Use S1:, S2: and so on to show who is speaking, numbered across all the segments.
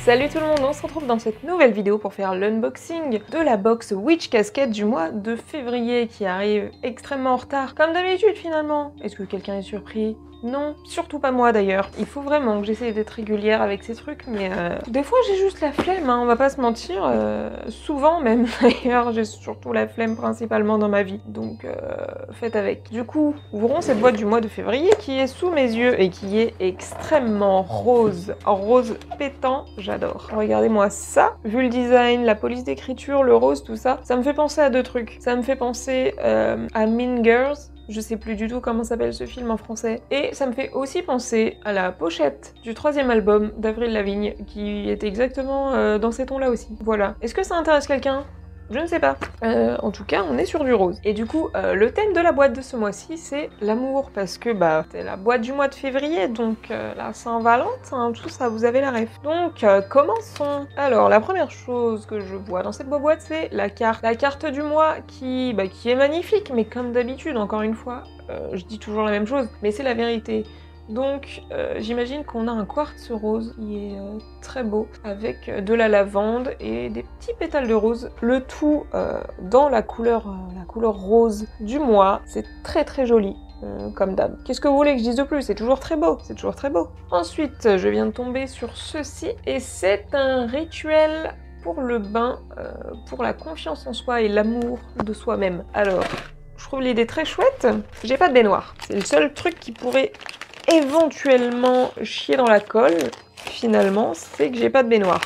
S1: Salut tout le monde, on se retrouve dans cette nouvelle vidéo pour faire l'unboxing de la box Witch Casket du mois de février qui arrive extrêmement en retard, comme d'habitude finalement. Est-ce que quelqu'un est surpris? Non, surtout pas moi d'ailleurs. Il faut vraiment que j'essaye d'être régulière avec ces trucs, mais des fois j'ai juste la flemme, hein, on va pas se mentir. Souvent même d'ailleurs, j'ai surtout la flemme principalement dans ma vie, donc faites avec. Du coup, ouvrons cette boîte du mois de février qui est sous mes yeux et qui est extrêmement rose. Rose pétant, j'adore. Regardez-moi ça, vu le design, la police d'écriture, le rose, tout ça, ça me fait penser à deux trucs. Ça me fait penser à Mean Girls. Je sais plus du tout comment s'appelle ce film en français. Et ça me fait aussi penser à la pochette du 3e album d'Avril Lavigne, qui est exactement dans ces tons-là aussi. Voilà. Est-ce que ça intéresse quelqu'un ? Je ne sais pas. En tout cas, on est sur du rose. Et du coup, le thème de la boîte de ce mois-ci, c'est l'amour. Parce que, c'est la boîte du mois de février, donc la Saint-Valentin, tout ça, vous avez la ref. Donc, commençons. Alors, la première chose que je vois dans cette boîte, c'est la carte. La carte du mois qui est magnifique, mais comme d'habitude, encore une fois, je dis toujours la même chose, mais c'est la vérité. Donc j'imagine qu'on a un quartz rose qui est très beau, avec de la lavande et des petits pétales de rose. Le tout dans la couleur rose du mois. C'est très très joli. Comme d'hab. Qu'est-ce que vous voulez que je dise de plus? C'est toujours très beau, c'est toujours très beau. Ensuite, je viens de tomber sur ceci, et c'est un rituel pour le bain, pour la confiance en soi et l'amour de soi-même. Alors, je trouve l'idée très chouette. J'ai pas de baignoire. C'est le seul truc qui pourrait éventuellement chier dans la colle, finalement, c'est que j'ai pas de baignoire.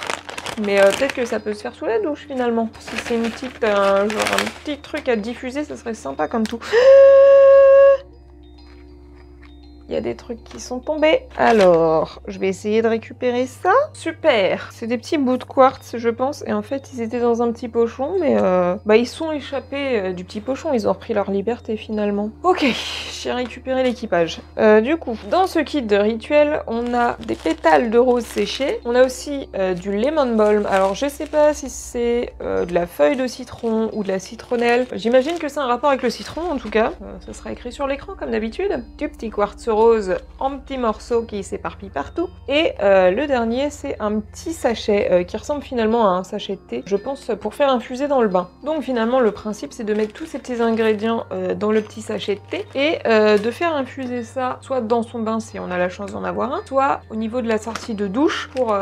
S1: Mais peut-être que ça peut se faire sous la douche, finalement. Si c'est une petite, genre un petit truc à diffuser, ça serait sympa comme tout. Il y a des trucs qui sont tombés. Alors, je vais essayer de récupérer ça. Super! C'est des petits bouts de quartz, je pense. Et en fait, ils étaient dans un petit pochon, mais ils sont échappés du petit pochon. Ils ont repris leur liberté, finalement. Ok, j'ai récupéré l'équipage. Du coup, dans ce kit de rituel, on a des pétales de rose séchés. On a aussi du lemon balm. Alors, je sais pas si c'est de la feuille de citron ou de la citronnelle. J'imagine que c'est un rapport avec le citron, en tout cas. Ça sera écrit sur l'écran, comme d'habitude. Du petit quartz rose en petits morceaux qui s'éparpillent partout. Et le dernier, c'est un petit sachet qui ressemble finalement à un sachet de thé, je pense, pour faire infuser dans le bain. Donc finalement, le principe, c'est de mettre tous ces petits ingrédients dans le petit sachet de thé et de faire infuser ça soit dans son bain si on a la chance d'en avoir un, soit au niveau de la sortie de douche pour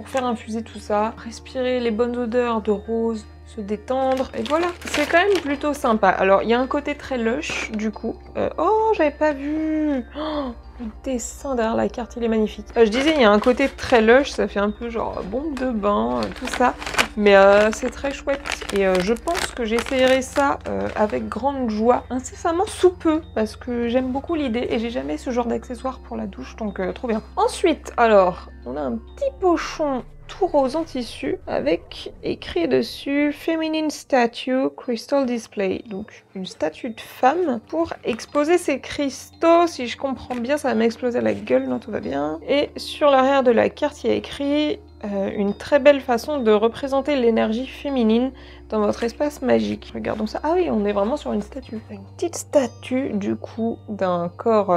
S1: faire infuser tout ça, respirer les bonnes odeurs de rose, se détendre, et voilà. C'est quand même plutôt sympa. Alors, il y a un côté très lush, du coup. Oh, j'avais pas vu. Oh, le dessin derrière la carte, il est magnifique. Je disais, il y a un côté très lush, ça fait un peu genre bombe de bain, tout ça. Mais c'est très chouette. Et je pense que j'essayerai ça avec grande joie, incessamment sous peu, parce que j'aime beaucoup l'idée, et j'ai jamais ce genre d'accessoire pour la douche, donc trop bien. Ensuite, alors, on a un petit pochon tout rose en tissu avec écrit dessus Feminine Statue Crystal Display, donc une statue de femme pour exposer ses cristaux. Si je comprends bien, ça va m'exploser la gueule, non, tout va bien. Et sur l'arrière de la carte, il y a écrit une très belle façon de représenter l'énergie féminine dans votre espace magique. Regardons ça. Ah oui, on est vraiment sur une statue. Une petite statue, du coup, d'un corps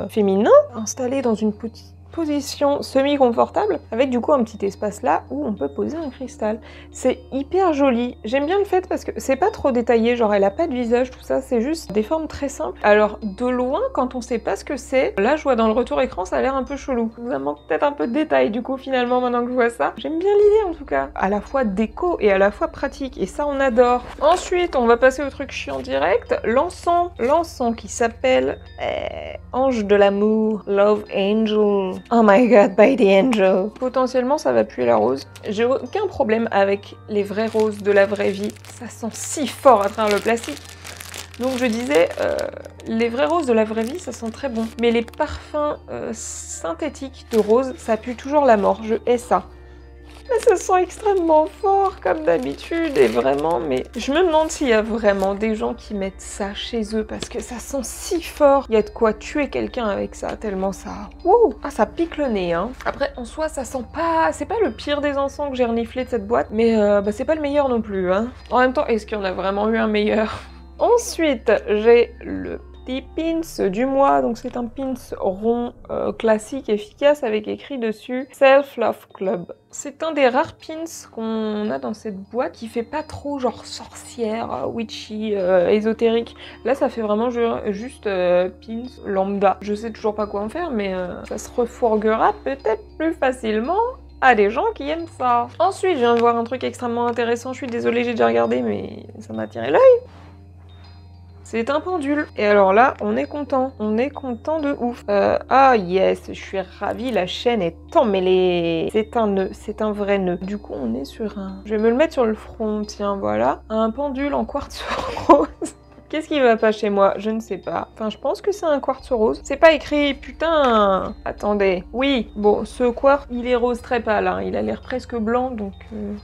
S1: féminin installé dans une petite position semi-confortable, avec du coup un petit espace là où on peut poser un cristal. C'est hyper joli. J'aime bien le fait parce que c'est pas trop détaillé, genre elle a pas de visage, tout ça, c'est juste des formes très simples. Alors de loin, quand on sait pas ce que c'est, là je vois dans le retour écran, ça a l'air un peu chelou. Ça manque peut-être un peu de détails du coup finalement maintenant que je vois ça. J'aime bien l'idée en tout cas. À la fois déco et à la fois pratique, et ça on adore. Ensuite, on va passer au truc chiant direct, l'encens. L'encens qui s'appelle Ange de l'amour, Love Angel. Oh my god, by the angel. Potentiellement, ça va puer la rose. J'ai aucun problème avec les vraies roses de la vraie vie. Ça sent si fort à travers le plastique. Donc je disais, les vraies roses de la vraie vie, ça sent très bon. Mais les parfums synthétiques de rose, ça pue toujours la mort. Je hais ça. Mais ça sent extrêmement fort, comme d'habitude, et vraiment, mais je me demande s'il y a vraiment des gens qui mettent ça chez eux, parce que ça sent si fort. Il y a de quoi tuer quelqu'un avec ça, tellement ça... Wouh! Ah, ça pique le nez, hein. Après, en soi, ça sent pas... C'est pas le pire des encens que j'ai reniflé de cette boîte, mais c'est pas le meilleur non plus, hein. En même temps, est-ce qu'il y en a vraiment eu un meilleur? Ensuite, j'ai le petit pins du mois. Donc c'est un pins rond classique, efficace, avec écrit dessus Self Love Club. C'est un des rares pins qu'on a dans cette boîte qui fait pas trop genre sorcière, witchy, ésotérique. Là ça fait vraiment juste pins lambda. Je sais toujours pas quoi en faire, mais ça se refourguera peut-être plus facilement à des gens qui aiment ça. Ensuite, je viens de voir un truc extrêmement intéressant. Je suis désolée, j'ai déjà regardé, mais ça m'a attiré l'œil. C'est un pendule. Et alors là, on est content. On est content de ouf. Ah yes, je suis ravie, la chaîne est emmêlée. C'est un nœud, c'est un vrai nœud. Du coup, on est sur un... Je vais me le mettre sur le front, tiens, voilà. Un pendule en quartz rose. Qu'est-ce qui va pas chez moi? Je ne sais pas. Enfin, je pense que c'est un quartz rose. C'est pas écrit, putain. Attendez. Oui, bon, ce quartz, il est rose très pâle. Hein. Il a l'air presque blanc, donc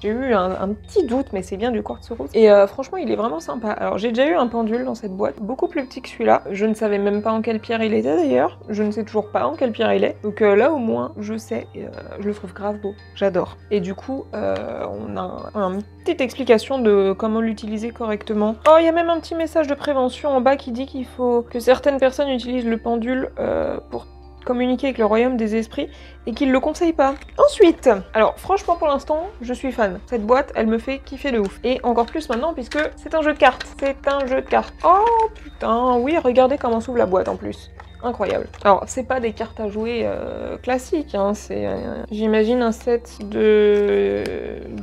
S1: j'ai eu un petit doute, mais c'est bien du quartz rose. Et franchement, il est vraiment sympa. Alors, j'ai déjà eu un pendule dans cette boîte, beaucoup plus petit que celui-là. Je ne savais même pas en quelle pierre il était d'ailleurs. Je ne sais toujours pas en quelle pierre il est. Donc là, au moins, je sais. Et, je le trouve grave beau. J'adore. Et du coup, on a une petite explication de comment l'utiliser correctement. Oh, il y a même un petit message de prévention en bas qui dit qu'il faut que certaines personnes utilisent le pendule pour communiquer avec le royaume des esprits et qu'ils le conseillent pas. Ensuite, alors franchement pour l'instant, je suis fan. Cette boîte, elle me fait kiffer de ouf. Et encore plus maintenant puisque c'est un jeu de cartes. C'est un jeu de cartes. Oh putain, oui, regardez comment s'ouvre la boîte en plus. Incroyable. Alors, c'est pas des cartes à jouer classiques, hein, c'est, j'imagine, un set de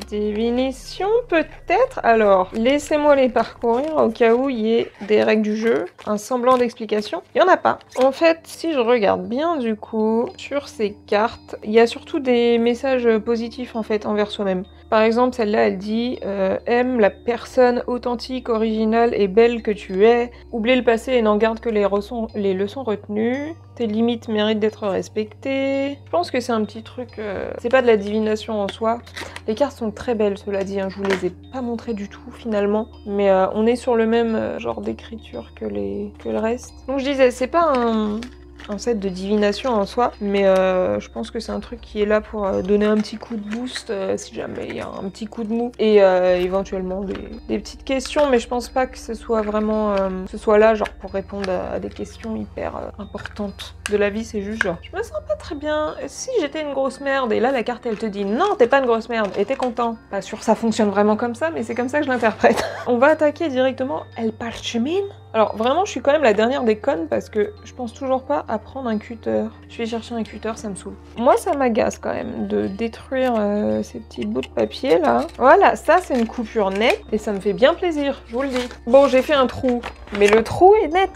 S1: divination, peut-être. Alors, laissez-moi les parcourir au cas où il y ait des règles du jeu, un semblant d'explication. Il y en a pas. En fait, si je regarde bien, du coup, sur ces cartes, il y a surtout des messages positifs, en fait, envers soi-même. Par exemple, celle-là, elle dit aime la personne authentique, originale et belle que tu es. Oublie le passé et n'en garde que les leçons retenues. Tes limites méritent d'être respectées. Je pense que c'est un petit truc... C'est pas de la divination en soi. Les cartes sont très belles, cela dit. Hein. Je vous les ai pas montrées du tout, finalement. Mais on est sur le même genre d'écriture que le reste. Donc je disais, c'est pas un set de divination en soi, mais je pense que c'est un truc qui est là pour donner un petit coup de boost si jamais il y a un petit coup de mou et éventuellement des petites questions, mais je pense pas que ce soit vraiment ce soit là genre pour répondre à des questions hyper importantes de la vie. C'est juste genre je me sens pas très bien, si j'étais une grosse merde, et là la carte elle te dit non t'es pas une grosse merde et t'es content. Pas sûr que ça fonctionne vraiment comme ça, mais c'est comme ça que je l'interprète. On va attaquer directement El Parchemin. Alors vraiment je suis quand même la dernière des connes parce que je pense toujours pas à prendre un cutter. Je vais chercher un cutter, ça me saoule. Moi ça m'agace quand même de détruire ces petits bouts de papier là. Voilà, ça c'est une coupure nette et ça me fait bien plaisir, je vous le dis. Bon j'ai fait un trou, mais le trou est net,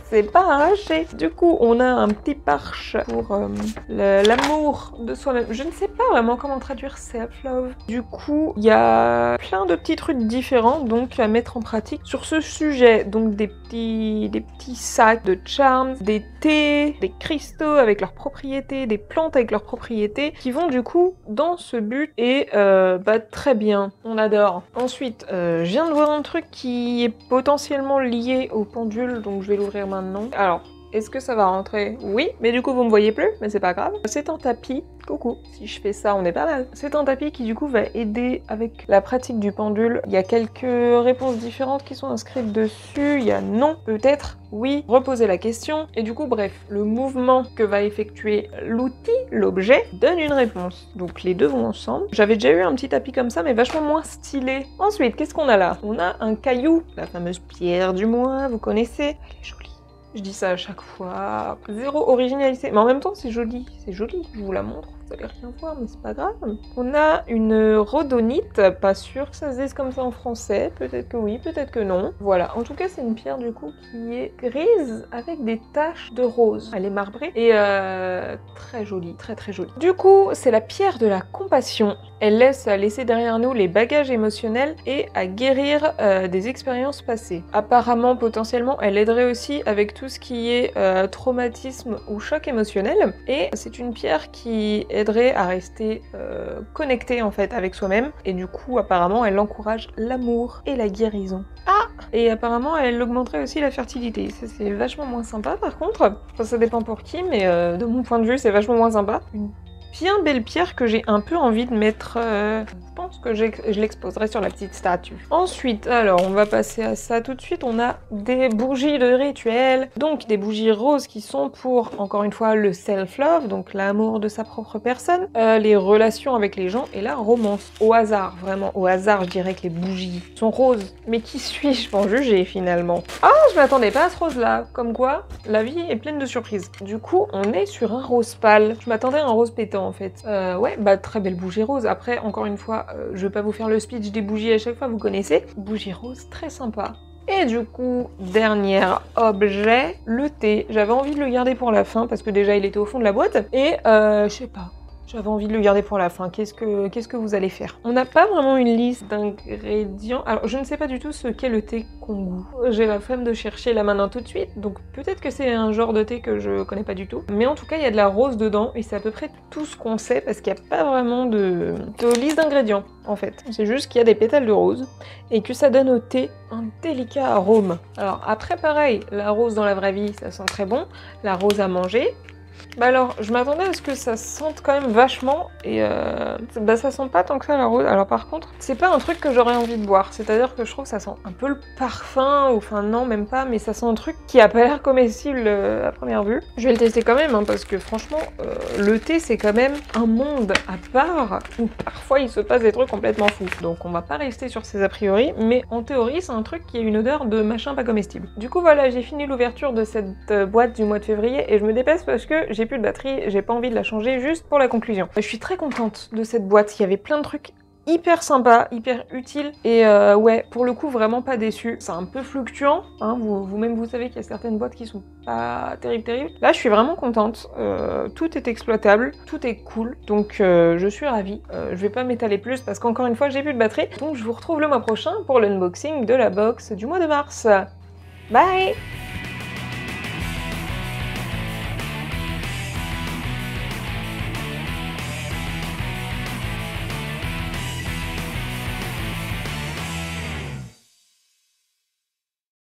S1: c'est pas arraché. Du coup on a un petit parche pour l'amour de soi-même. Je ne sais pas vraiment comment traduire self-love. Du coup il y a plein de petits trucs différents donc à mettre en pratique sur ce sujet. Donc des petits sacs de charms, des thés, des cristaux avec leurs propriétés, des plantes avec leurs propriétés qui vont du coup dans ce but et bah très bien, on adore. Ensuite, je viens de voir un truc qui est potentiellement lié au pendule, donc je vais l'ouvrir maintenant. Alors, est-ce que ça va rentrer? Oui, mais du coup vous me voyez plus, mais c'est pas grave. C'est un tapis. Coucou, si je fais ça, on est pas mal. C'est un tapis qui du coup va aider avec la pratique du pendule. Il y a quelques réponses différentes qui sont inscrites dessus. Il y a non, peut-être, oui, reposer la question. Et du coup, bref, le mouvement que va effectuer l'outil, l'objet, donne une réponse. Donc les deux vont ensemble. J'avais déjà eu un petit tapis comme ça, mais vachement moins stylé. Ensuite, qu'est-ce qu'on a là? On a un caillou, la fameuse pierre du mois, vous connaissez. Elle est jolie. Je dis ça à chaque fois. Zéro originalité. Mais en même temps, c'est joli. C'est joli. Je vous la montre. Vous allez rien voir, mais c'est pas grave. On a une rhodonite. Pas sûr que ça se dise comme ça en français. Peut-être que oui, peut-être que non. Voilà. En tout cas, c'est une pierre du coup qui est grise avec des taches de rose. Elle est marbrée et très jolie. Très très jolie. Du coup, c'est la pierre de la compassion. Elle laisse à laisser derrière nous les bagages émotionnels et à guérir des expériences passées. Apparemment, potentiellement, elle aiderait aussi avec tout ce qui est traumatisme ou choc émotionnel. Et c'est une pierre qui aiderait à rester connecté en fait avec soi-même. Et du coup, apparemment, elle encourage l'amour et la guérison. Ah! Et apparemment, elle augmenterait aussi la fertilité. Ça, c'est vachement moins sympa par contre. Enfin, ça dépend pour qui, mais de mon point de vue, c'est vachement moins sympa. Une bien belle pierre que j'ai un peu envie de mettre... Je pense que je l'exposerai sur la petite statue. Ensuite, alors, on va passer à ça tout de suite. On a des bougies de rituel. Donc, des bougies roses qui sont pour, encore une fois, le self-love, donc l'amour de sa propre personne, les relations avec les gens et la romance. Au hasard, vraiment, au hasard, je dirais que les bougies sont roses. Mais qui suis-je pour juger, finalement? Ah, je m'attendais pas à ce rose-là. Comme quoi, la vie est pleine de surprises. Du coup, on est sur un rose pâle. Je m'attendais à un rose pétant, en fait. Ouais, bah, très belle bougie rose. Après, encore une fois, je vais pas vous faire le speech des bougies à chaque fois, vous connaissez. Bougie rose, très sympa. Et du coup, dernier objet, le thé. J'avais envie de le garder pour la fin, parce que déjà, il était au fond de la boîte. Et, je sais pas. J'avais envie de le garder pour la fin. Qu'est-ce que vous allez faire? On n'a pas vraiment une liste d'ingrédients. Alors, je ne sais pas du tout ce qu'est le thé Kongu. J'ai la flemme de chercher là maintenant tout de suite, donc peut-être que c'est un genre de thé que je connais pas du tout. Mais en tout cas, il y a de la rose dedans, et c'est à peu près tout ce qu'on sait, parce qu'il n'y a pas vraiment de liste d'ingrédients, en fait. C'est juste qu'il y a des pétales de rose, et que ça donne au thé un délicat arôme. Alors après, pareil, la rose dans la vraie vie, ça sent très bon. La rose à manger... Bah alors, je m'attendais à ce que ça sente quand même vachement, et bah ça sent pas tant que ça la rose. Alors par contre, c'est pas un truc que j'aurais envie de boire, c'est-à-dire que je trouve que ça sent un peu le parfum, ou enfin non, même pas, mais ça sent un truc qui a pas l'air comestible à première vue. Je vais le tester quand même, hein, parce que franchement, le thé c'est quand même un monde à part, où parfois il se passe des trucs complètement fous. Donc on va pas rester sur ces a priori, mais en théorie c'est un truc qui a une odeur de machin pas comestible. Du coup voilà, j'ai fini l'ouverture de cette boîte du mois de février, et je me dépêche parce que j'ai plus de batterie, j'ai pas envie de la changer juste pour la conclusion. Je suis très contente de cette boîte, il y avait plein de trucs hyper sympas, hyper utiles, et ouais, pour le coup, vraiment pas déçue. C'est un peu fluctuant, hein, vous-même vous savez qu'il y a certaines boîtes qui sont pas terribles. Là, je suis vraiment contente, tout est exploitable, tout est cool, donc je suis ravie. Je vais pas m'étaler plus parce qu'encore une fois, j'ai plus de batterie, donc je vous retrouve le mois prochain pour l'unboxing de la box du mois de mars. Bye!